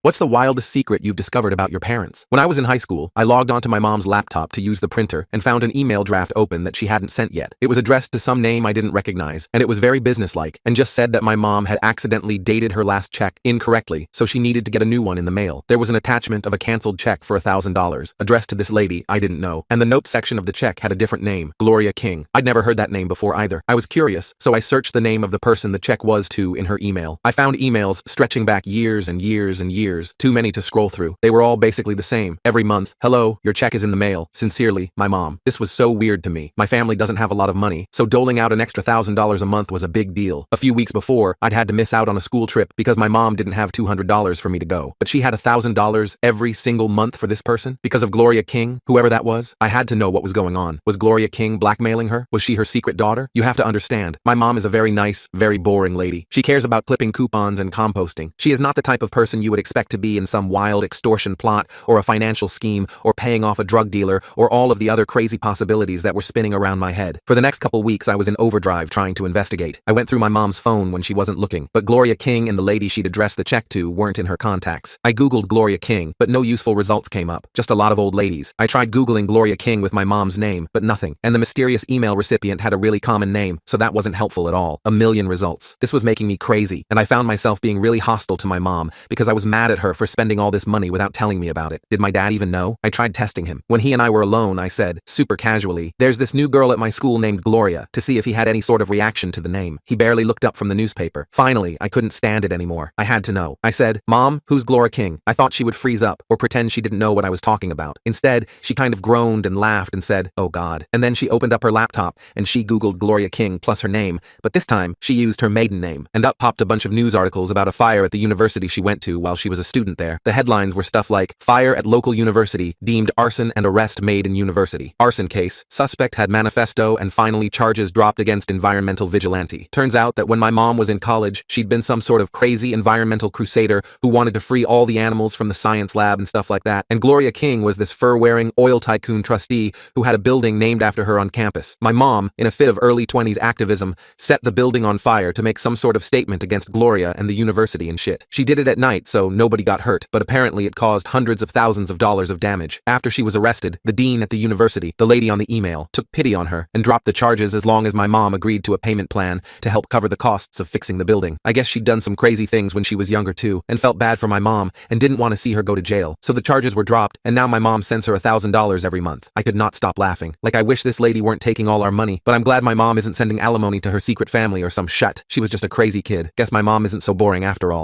What's the wildest secret you've discovered about your parents? When I was in high school, I logged onto my mom's laptop to use the printer and found an email draft open that she hadn't sent yet. It was addressed to some name I didn't recognize, and it was very businesslike, and just said that my mom had accidentally dated her last check incorrectly, so she needed to get a new one in the mail. There was an attachment of a canceled check for $1,000, addressed to this lady I didn't know, and the note section of the check had a different name, Gloria King. I'd never heard that name before either. I was curious, so I searched the name of the person the check was to in her email. I found emails stretching back years and years and years, too many to scroll through. They were all basically the same. Every month, hello, your check is in the mail. Sincerely, my mom. This was so weird to me. My family doesn't have a lot of money, so doling out an extra $1,000 a month was a big deal. A few weeks before, I'd had to miss out on a school trip because my mom didn't have $200 for me to go. But she had $1,000 every single month for this person? Because of Gloria King, whoever that was? I had to know what was going on. Was Gloria King blackmailing her? Was she her secret daughter? You have to understand, my mom is a very nice, very boring lady. She cares about clipping coupons and composting. She is not the type of person you would expect to be in some wild extortion plot or a financial scheme or paying off a drug dealer or all of the other crazy possibilities that were spinning around my head. For the next couple weeks, I was in overdrive trying to investigate. I went through my mom's phone when she wasn't looking, but Gloria King and the lady she'd addressed the check to weren't in her contacts. I googled Gloria King, but no useful results came up, just a lot of old ladies. I tried googling Gloria King with my mom's name, but nothing. And the mysterious email recipient had a really common name, so that wasn't helpful at all. A million results. This was making me crazy, and I found myself being really hostile to my mom because I was mad at her for spending all this money without telling me about it. Did my dad even know? I tried testing him. When he and I were alone, I said, super casually, "There's this new girl at my school named Gloria," to see if he had any sort of reaction to the name. He barely looked up from the newspaper. Finally, I couldn't stand it anymore. I had to know. I said, "Mom, who's Gloria King?" I thought she would freeze up or pretend she didn't know what I was talking about. Instead, she kind of groaned and laughed and said, "Oh God." And then she opened up her laptop and she googled Gloria King plus her name, but this time she used her maiden name. And up popped a bunch of news articles about a fire at the university she went to while she was a student there. The headlines were stuff like, "Fire at local university, deemed arson and arrest made in university. Arson case, suspect had manifesto and finally charges dropped against environmental vigilante." Turns out that when my mom was in college, she'd been some sort of crazy environmental crusader who wanted to free all the animals from the science lab and stuff like that. And Gloria King was this fur-wearing oil tycoon trustee who had a building named after her on campus. My mom, in a fit of early 20s activism, set the building on fire to make some sort of statement against Gloria and the university and shit. She did it at night, so nobody got hurt, but apparently it caused hundreds of thousands of dollars of damage. After she was arrested, the dean at the university, the lady on the email, took pity on her and dropped the charges as long as my mom agreed to a payment plan to help cover the costs of fixing the building. I guess she'd done some crazy things when she was younger too, and felt bad for my mom and didn't want to see her go to jail. So the charges were dropped, and now my mom sends her $1,000 every month. I could not stop laughing. Like, I wish this lady weren't taking all our money, but I'm glad my mom isn't sending alimony to her secret family or some shit. She was just a crazy kid. Guess my mom isn't so boring after all.